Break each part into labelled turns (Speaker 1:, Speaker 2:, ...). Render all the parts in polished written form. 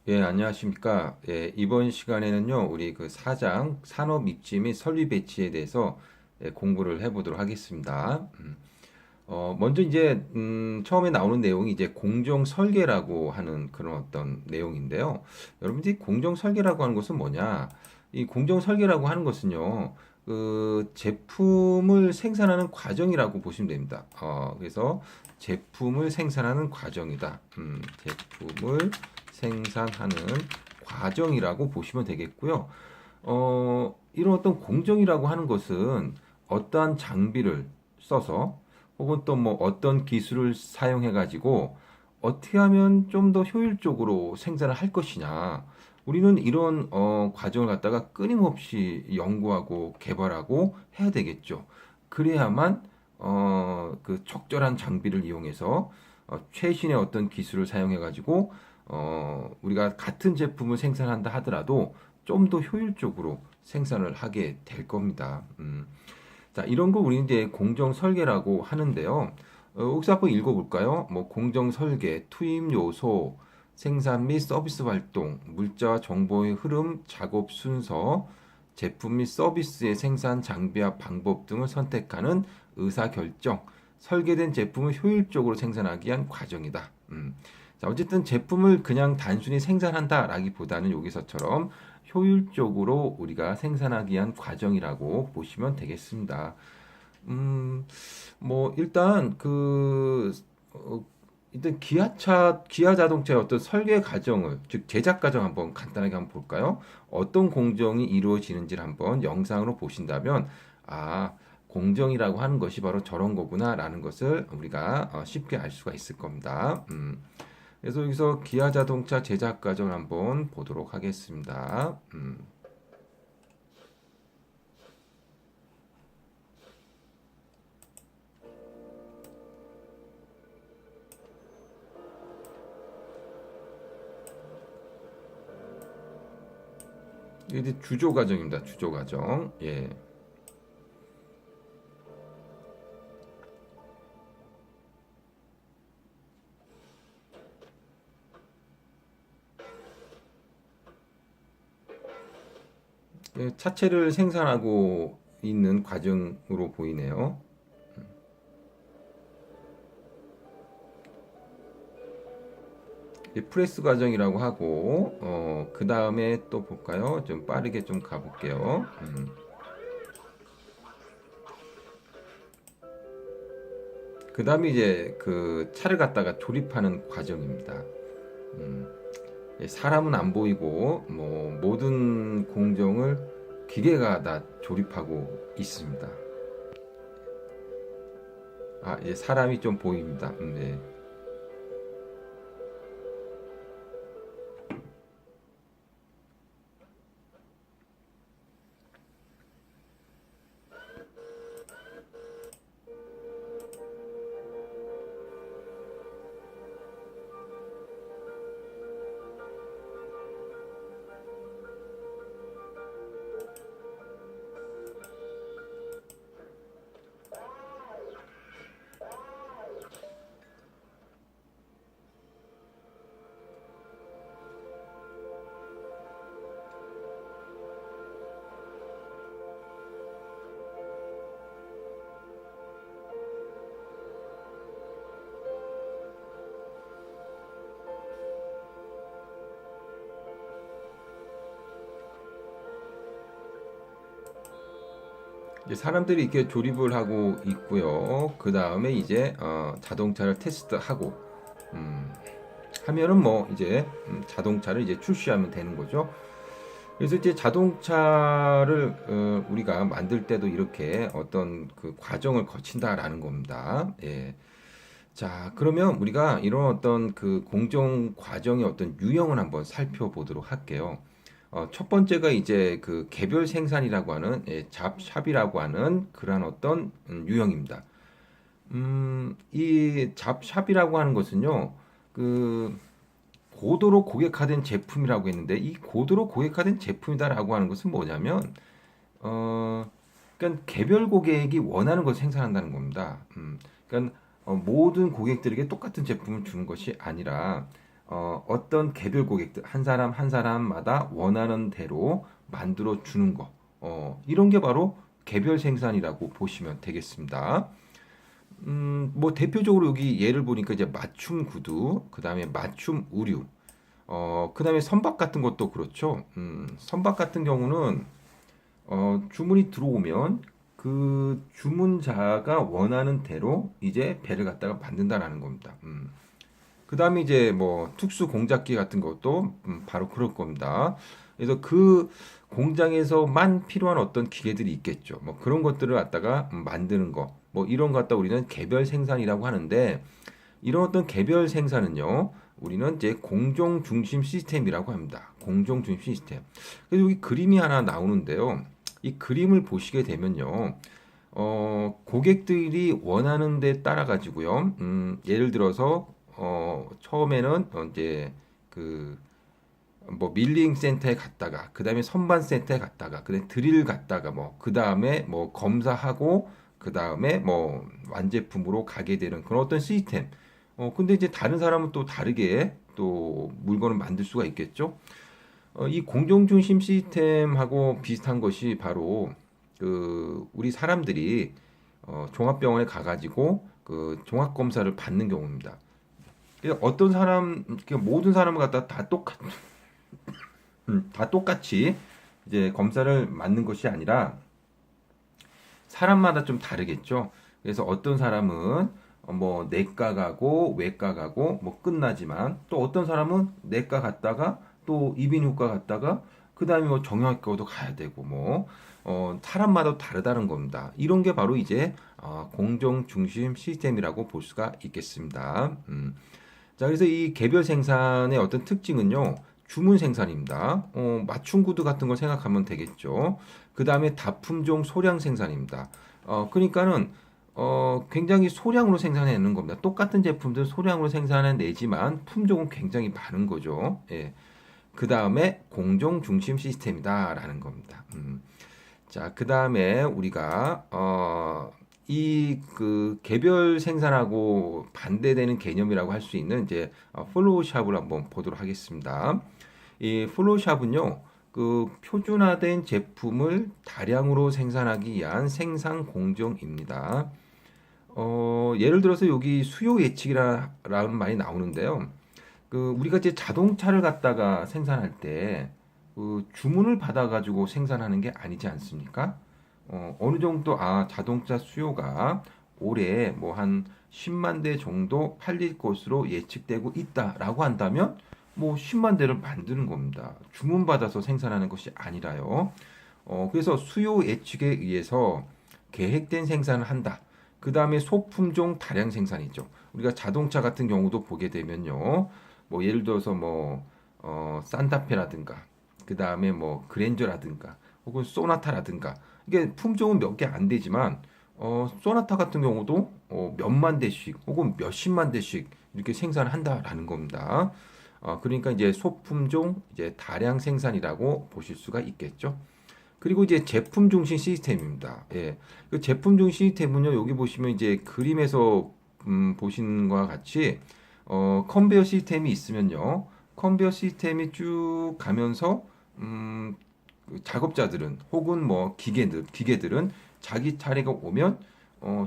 Speaker 1: 예, 안녕하십니까. 예, 이번 시간에는요, 우리 그 사장 산업 입지 및 설비 배치에 대해서 공부를 해보도록 하겠습니다. 먼저 이제, 처음에 나오는 내용이 이제 공정 설계라고 하는 그런 어떤 내용인데요. 여러분들이 공정 설계라고 하는 것은 뭐냐? 이 공정 설계라고 하는 것은요, 그 제품을 생산하는 과정이라고 보시면 됩니다. 그래서 제품을 생산하는 과정이다. 제품을 생산하는 과정이라고 보시면 되겠고요. 이런 어떤 공정이라고 하는 것은 어떠한 장비를 써서 혹은 또 뭐 어떤 기술을 사용해 가지고 어떻게 하면 좀 더 효율적으로 생산을 할 것이냐. 우리는 이런 과정을 갖다가 끊임없이 연구하고 개발하고 해야 되겠죠. 그래야만 그 적절한 장비를 이용해서 최신의 어떤 기술을 사용해 가지고 우리가 같은 제품을 생산한다 하더라도 좀 더 효율적으로 생산을 하게 될 겁니다. 자, 이런 거 우리 이제 공정 설계라고 하는데요. 혹시 한번 읽어볼까요? 뭐 공정 설계, 투입 요소, 생산 및 서비스 활동, 물자와 정보의 흐름, 작업 순서, 제품 및 서비스의 생산 장비와 방법 등을 선택하는 의사 결정, 설계된 제품을 효율적으로 생산하기 위한 과정이다. 자, 어쨌든 제품을 그냥 단순히 생산한다라기보다는 여기서처럼 효율적으로 우리가 생산하기 위한 과정이라고 보시면 되겠습니다. 음, 뭐 일단 일단 기아 자동차의 어떤 설계 과정을 즉 제작 과정 한번 간단하게 한번 볼까요? 어떤 공정이 이루어지는지를 한번 영상으로 보신다면 아 공정이라고 하는 것이 바로 저런 거구나라는 것을 우리가 쉽게 알 수가 있을 겁니다. 그래서 여기서 기아 자동차 제작 과정을 한번 보도록 하겠습니다. 이게 주조 과정입니다. 주조 과정. 예. 예, 차체를 생산하고 있는 과정으로 보이네요. 이 프레스 과정이라고 하고, 그 다음에 또 볼까요? 좀 빠르게 좀 가볼게요. 그 다음에 이제 그 차를 갖다가 조립하는 과정입니다. 예, 사람은 안 보이고, 뭐, 모든 공정을 기계가 다 조립하고 있습니다. 아, 이제 사람이 좀 보입니다. 네. 이제 사람들이 이렇게 조립을 하고 있고요. 그 다음에 이제 자동차를 테스트하고 하면은 뭐 이제 자동차를 이제 출시하면 되는 거죠. 그래서 이제 자동차를 우리가 만들 때도 이렇게 어떤 그 과정을 거친다라는 겁니다. 예. 자, 그러면 우리가 이런 어떤 그 공정 과정의 어떤 유형을 한번 살펴보도록 할게요. 첫 번째가 이제 그 개별 생산이라고 하는 잡샵이라고 하는 그러한 어떤 유형입니다. 이 잡샵이라고 하는 것은요, 그 고도로 고객화된 제품이라고 했는데 이 고도로 고객화된 제품이다라고 하는 것은 뭐냐면 어, 그러니까 개별 고객이 원하는 것을 생산한다는 겁니다. 그러니까 모든 고객들에게 똑같은 제품을 주는 것이 아니라 어떤 개별 고객들 한 사람 한 사람마다 원하는 대로 만들어 주는 거. 이런 게 바로 개별 생산이라고 보시면 되겠습니다. 뭐 대표적으로 여기 예를 보니까 이제 맞춤 구두, 그다음에 맞춤 의류, 그다음에 선박 같은 것도 그렇죠. 선박 같은 경우는 주문이 들어오면 그 주문자가 원하는 대로 이제 배를 갖다가 만든다라는 겁니다. 그다음에 이제 뭐 특수 공작기 같은 것도 바로 그럴 겁니다. 그래서 그 공장에서만 필요한 어떤 기계들이 있겠죠. 뭐 그런 것들을 갖다가 만드는 거. 뭐 이런 것 갖다 우리는 개별 생산이라고 하는데 이런 어떤 개별 생산은요. 우리는 이제 공정 중심 시스템이라고 합니다. 공정 중심 시스템. 그래서 여기 그림이 하나 나오는데요. 이 그림을 보시게 되면요. 고객들이 원하는 데 따라 가지고요. 예를 들어서 처음에는 이제 그 뭐 밀링 센터에 갔다가 그다음에 선반 센터에 갔다가 그다음에 드릴 갔다가 뭐 그다음에 뭐 검사하고 그다음에 뭐 완제품으로 가게 되는 그런 어떤 시스템. 근데 이제 다른 사람은 또 다르게 또 물건을 만들 수가 있겠죠. 이 공정 중심 시스템하고 비슷한 것이 바로 그 우리 사람들이 종합병원에 가가지고 그 종합 검사를 받는 경우입니다. 어떤 사람, 모든 사람을 갖다 다 똑같이 이제 검사를 맞는 것이 아니라 사람마다 좀 다르겠죠. 그래서 어떤 사람은 뭐 내과 가고 외과 가고 뭐 끝나지만 또 어떤 사람은 내과 갔다가 또 이비인후과 갔다가 그다음에 뭐 정형외과도 가야 되고 뭐 사람마다 다르다는 겁니다. 이런 게 바로 이제 공정 중심 시스템이라고 볼 수가 있겠습니다. 자, 그래서 이 개별 생산의 어떤 특징은요. 주문 생산입니다. 맞춤 구두 같은 걸 생각하면 되겠죠. 그 다음에 다품종 소량 생산입니다. 그러니까는 굉장히 소량으로 생산해내는 겁니다. 똑같은 제품들 소량으로 생산해내지만 품종은 굉장히 많은 거죠. 예. 그 다음에 공정 중심 시스템이다라는 겁니다. 자, 그 다음에 우리가 이 그 개별 생산하고 반대되는 개념이라고 할 수 있는 이제 플로우샵을 한번 보도록 하겠습니다. 이 플로우샵은요, 그 표준화된 제품을 다량으로 생산하기 위한 생산 공정입니다. 예를 들어서 여기 수요 예측이라는 말이 나오는데요. 그 우리가 이제 자동차를 갖다가 생산할 때 그 주문을 받아가지고 생산하는 게 아니지 않습니까? 어느 정도 자동차 수요가 올해 뭐 한 10만 대 정도 팔릴 것으로 예측되고 있다라고 한다면 뭐 10만 대를 만드는 겁니다. 주문 받아서 생산하는 것이 아니라요. 그래서 수요 예측에 의해서 계획된 생산을 한다. 그 다음에 소품종 다량 생산이죠. 우리가 자동차 같은 경우도 보게 되면요. 뭐 예를 들어서 뭐 산타페라든가 그 다음에 뭐 그랜저라든가 혹은 소나타라든가 이게 품종은 몇 개 안 되지만 소나타 같은 경우도 몇만 대씩 혹은 몇십만 대씩 이렇게 생산을 한다라는 겁니다. 그러니까 이제 소품종 이제 다량 생산이라고 보실 수가 있겠죠. 그리고 이제 제품 중심 시스템입니다. 예. 그 제품 중심 시스템은요, 여기 보시면 이제 그림에서 보시는 것과 같이 컨베이어 시스템이 있으면요, 컨베이어 시스템이 쭉 가면서 그 작업자들은 혹은 뭐 기계들은 자기 차례가 오면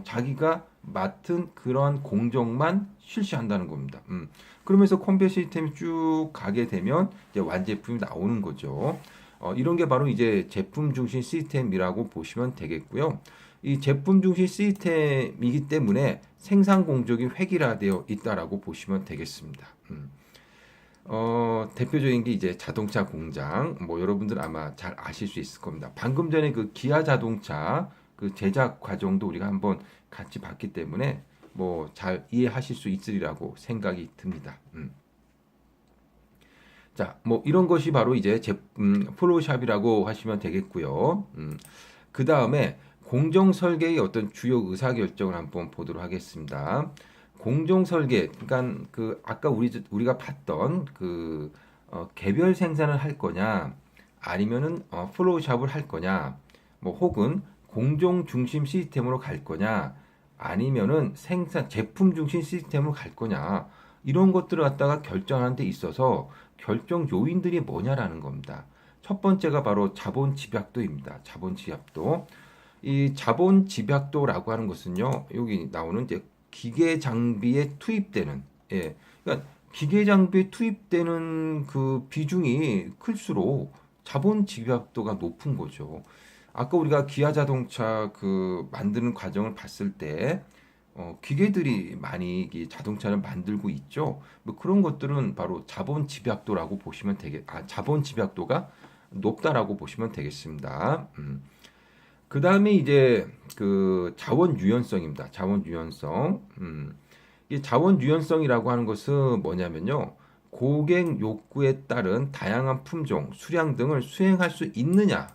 Speaker 1: 자기가 맡은 그러한 공정만 실시한다는 겁니다. 그러면서 컨베이어 시스템이 쭉 가게 되면 이제 완제품이 나오는 거죠. 이런 게 바로 이제 제품 중심 시스템이라고 보시면 되겠고요. 이 제품 중심 시스템이기 때문에 생산 공정이 획일화되어 있다라고 보시면 되겠습니다. 대표적인 게 이제 자동차 공장, 뭐 여러분들 아마 잘 아실 수 있을 겁니다. 방금 전에 그 기아 자동차 그 제작 과정도 우리가 한번 같이 봤기 때문에 뭐 잘 이해하실 수 있으리라고 생각이 듭니다. 자, 뭐 이런 것이 바로 이제 플로우샵이라고 하시면 되겠고요. 그 다음에 공정 설계의 어떤 주요 의사 결정을 한번 보도록 하겠습니다. 공정 설계, 그러니까 그 아까 우리가 봤던 그 개별 생산을 할 거냐, 아니면은 플로우샵을 할 거냐, 뭐 혹은 공정 중심 시스템으로 갈 거냐, 아니면은 생산 제품 중심 시스템으로 갈 거냐. 이런 것들을 갖다가 결정하는 데 있어서 결정 요인들이 뭐냐라는 겁니다. 첫 번째가 바로 자본 집약도입니다. 자본 집약도. 이 자본 집약도라고 하는 것은요, 여기 나오는 이제 기계 장비에 투입되는, 예, 그러니까 기계 장비에 투입되는 그 비중이 클수록 자본 집약도가 높은 거죠. 아까 우리가 기아 자동차 그 만드는 과정을 봤을 때, 기계들이 많이 이 자동차를 만들고 있죠. 뭐 그런 것들은 바로 자본 집약도라고 보시면 자본 집약도가 높다라고 보시면 되겠습니다. 그 다음에 이제 그 자원 유연성입니다. 자원 유연성. 이 자원 유연성이라고 하는 것은 뭐냐면요. 고객 욕구에 따른 다양한 품종, 수량 등을 수행할 수 있느냐.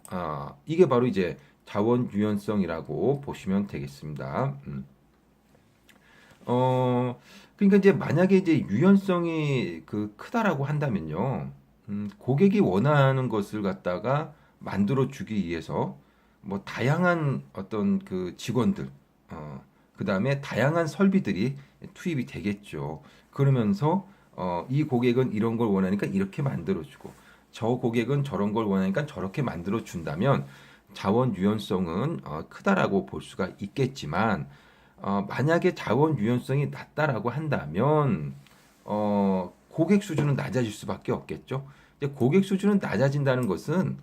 Speaker 1: 이게 바로 이제 자원 유연성이라고 보시면 되겠습니다. 그러니까 이제 만약에 이제 유연성이 그 크다라고 한다면요. 고객이 원하는 것을 갖다가 만들어 주기 위해서 뭐 다양한 어떤 그 직원들, 그 다음에 다양한 설비들이 투입이 되겠죠. 그러면서 이 고객은 이런 걸 원하니까 이렇게 만들어주고 저 고객은 저런 걸 원하니까 저렇게 만들어 준다면 자원 유연성은 크다라고 볼 수가 있겠지만 만약에 자원 유연성이 낮다라고 한다면 고객 수준은 낮아질 수밖에 없겠죠. 이제 고객 수준은 낮아진다는 것은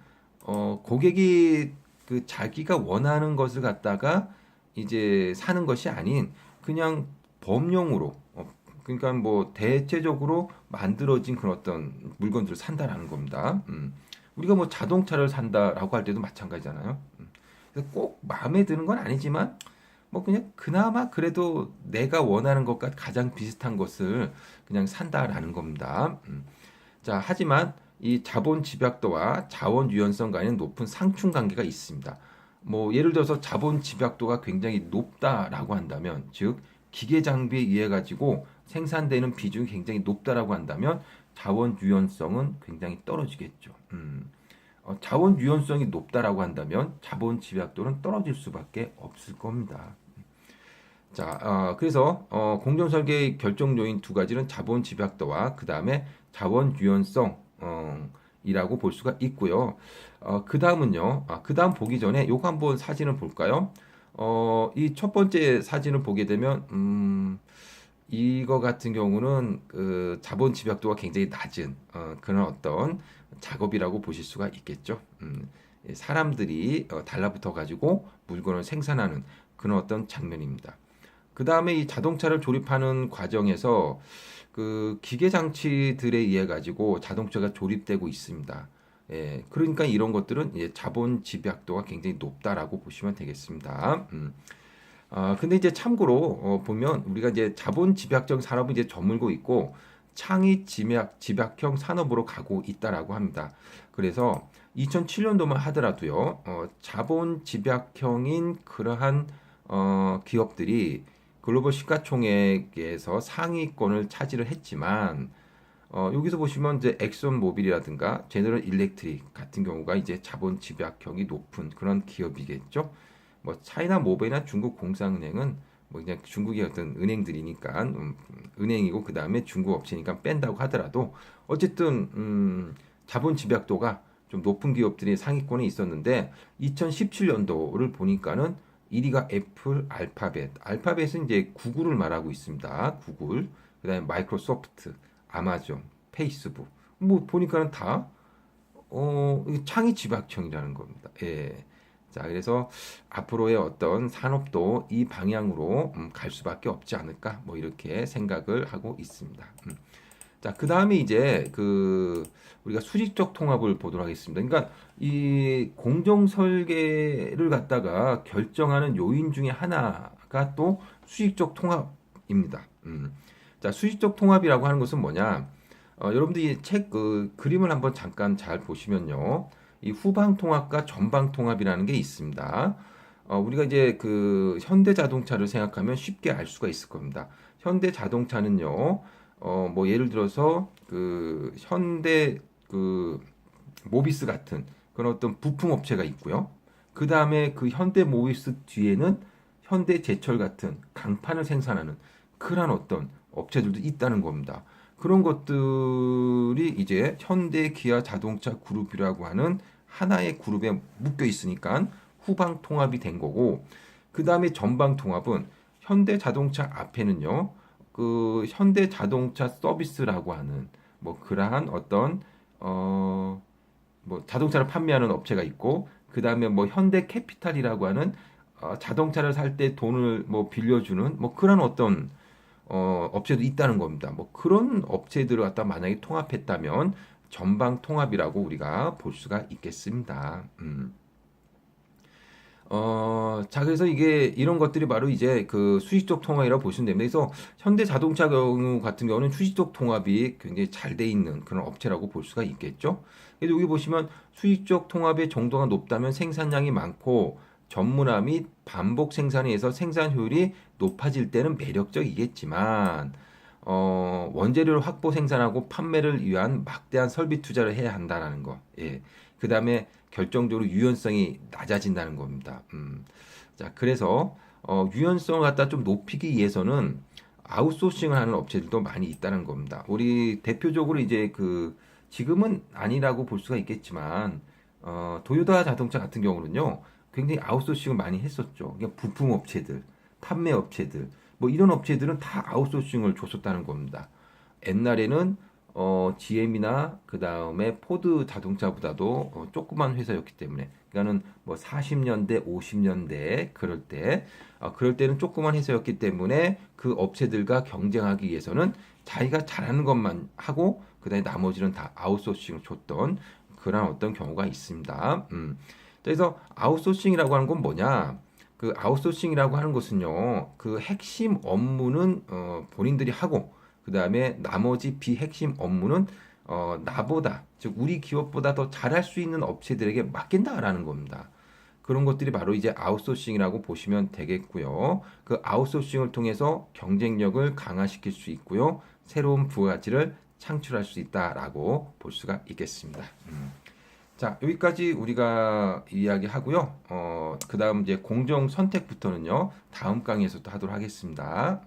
Speaker 1: 고객이 그 자기가 원하는 것을 갖다가 이제 사는 것이 아닌 그냥 범용으로 그러니까 뭐 대체적으로 만들어진 그런 어떤 물건들을 산다라는 겁니다. 우리가 뭐 자동차를 산다라고 할 때도 마찬가지잖아요. 그래서 꼭 마음에 드는 건 아니지만 뭐 그냥 그나마 그래도 내가 원하는 것과 가장 비슷한 것을 그냥 산다라는 겁니다. 자, 하지만 이 자본 집약도와 자원 유연성 간에는 높은 상충 관계가 있습니다. 뭐 예를 들어서 자본 집약도가 굉장히 높다라고 한다면, 즉 기계 장비에 의해 가지고 생산되는 비중이 굉장히 높다라고 한다면 자원 유연성은 굉장히 떨어지겠죠. 자원 유연성이 높다라고 한다면 자본 집약도는 떨어질 수밖에 없을 겁니다. 자, 그래서 공정 설계의 결정 요인 두 가지는 자본 집약도와 그 다음에 자원 유연성 이라고 볼 수가 있고요. 그 다음은요. 그 다음 보기 전에 요거 한번 사진을 볼까요? 이 첫 번째 사진을 보게 되면 이거 같은 경우는 그 자본 집약도가 굉장히 낮은 그런 어떤 작업이라고 보실 수가 있겠죠. 사람들이 달라붙어 가지고 물건을 생산하는 그런 어떤 장면입니다. 그 다음에 이 자동차를 조립하는 과정에서 그 기계 장치들에 의해 가지고 자동차가 조립되고 있습니다. 예, 그러니까 이런 것들은 이제 자본 집약도가 굉장히 높다라고 보시면 되겠습니다. 근데 이제 참고로 보면 우리가 이제 자본 집약적 산업은 이제 저물고 있고 창의 집약형 산업으로 가고 있다라고 합니다. 그래서 2007년도만 하더라도요, 자본 집약형인 그러한 기업들이 글로벌 시가총액에서 상위권을 차지를 했지만 여기서 보시면 이제 엑선 모빌이라든가 제너럴 일렉트릭 같은 경우가 이제 자본 집약형이 높은 그런 기업이겠죠. 뭐 차이나 모바일이나 중국 공상은행은 뭐 그냥 중국의 어떤 은행들이니까 은행이고 그 다음에 중국 업체니까 뺀다고 하더라도 어쨌든 자본 집약도가 좀 높은 기업들이 상위권에 있었는데 2017년도를 보니까는 1위가 애플, 알파벳은 이제 구글을 말하고 있습니다. 구글, 그다음에 마이크로소프트, 아마존, 페이스북. 뭐 보니까는 다 창의 집약형이라는 겁니다. 예. 자, 그래서 앞으로의 어떤 산업도 이 방향으로 갈 수밖에 없지 않을까? 뭐 이렇게 생각을 하고 있습니다. 자, 그 다음에 이제 그 우리가 수직적 통합을 보도록 하겠습니다. 그러니까 이 공정 설계를 갖다가 결정하는 요인 중에 하나가 또 수직적 통합입니다. 자, 수직적 통합이라고 하는 것은 뭐냐? 여러분들이 책 그 그림을 한번 잠깐 잘 보시면요. 이 후방 통합과 전방 통합이라는 게 있습니다. 우리가 이제 그 현대 자동차를 생각하면 쉽게 알 수가 있을 겁니다. 현대 자동차는요. 뭐 예를 들어서 그 현대 그 모비스 같은 그런 어떤 부품 업체가 있고요. 그 다음에 그 현대 모비스 뒤에는 현대 제철 같은 강판을 생산하는 그런 어떤 업체들도 있다는 겁니다. 그런 것들이 이제 현대 기아 자동차 그룹이라고 하는 하나의 그룹에 묶여 있으니까 후방 통합이 된 거고, 그 다음에 전방 통합은 현대 자동차 앞에는요, 그 현대 자동차 서비스라고 하는 뭐 그러한 어떤 뭐 자동차를 판매하는 업체가 있고, 그 다음에 뭐 현대 캐피탈이라고 하는 자동차를 살 때 돈을 뭐 빌려주는 뭐 그런 어떤 업체도 있다는 겁니다. 뭐 그런 업체들을 갖다 만약에 통합했다면 전방 통합이라고 우리가 볼 수가 있겠습니다. 자, 그래서 이게 이런 것들이 바로 이제 그 수직적 통합이라고 보시면 됩니다. 그래서 현대 자동차 경우 같은 경우는 수직적 통합이 굉장히 잘 돼 있는 그런 업체라고 볼 수가 있겠죠. 그래서 여기 보시면 수직적 통합의 정도가 높다면 생산량이 많고 전문화 및 반복 생산에 의해서 생산 효율이 높아질 때는 매력적이겠지만, 원재료를 확보 생산하고 판매를 위한 막대한 설비 투자를 해야 한다는 거. 예. 그 다음에 결정적으로 유연성이 낮아진다는 겁니다. 자, 그래서 유연성을 갖다 좀 높이기 위해서는 아웃소싱을 하는 업체들도 많이 있다는 겁니다. 우리 대표적으로 이제 그 지금은 아니라고 볼 수가 있겠지만, 도요타 자동차 같은 경우는요, 굉장히 아웃소싱을 많이 했었죠. 그러니까 부품 업체들, 판매 업체들, 뭐 이런 업체들은 다 아웃소싱을 줬었다는 겁니다. 옛날에는 GM이나 그 다음에 포드 자동차보다도 조그만 회사였기 때문에, 그러니까는 뭐 40년대, 50년대 그럴 때는 조그만 회사였기 때문에 그 업체들과 경쟁하기 위해서는 자기가 잘하는 것만 하고 그다음에 나머지는 다 아웃소싱을 줬던 그런 어떤 경우가 있습니다. 그래서 아웃소싱이라고 하는 건 뭐냐? 그 아웃소싱이라고 하는 것은요, 그 핵심 업무는 본인들이 하고, 그 다음에 나머지 비핵심 업무는 나보다, 즉 우리 기업보다 더 잘할 수 있는 업체들에게 맡긴다라는 겁니다. 그런 것들이 바로 이제 아웃소싱이라고 보시면 되겠고요. 그 아웃소싱을 통해서 경쟁력을 강화시킬 수 있고요, 새로운 부가가치를 창출할 수 있다라고 볼 수가 있겠습니다. 자, 여기까지 우리가 이야기하고요. 그 다음 이제 공정 선택부터는요, 다음 강의에서 또 하도록 하겠습니다.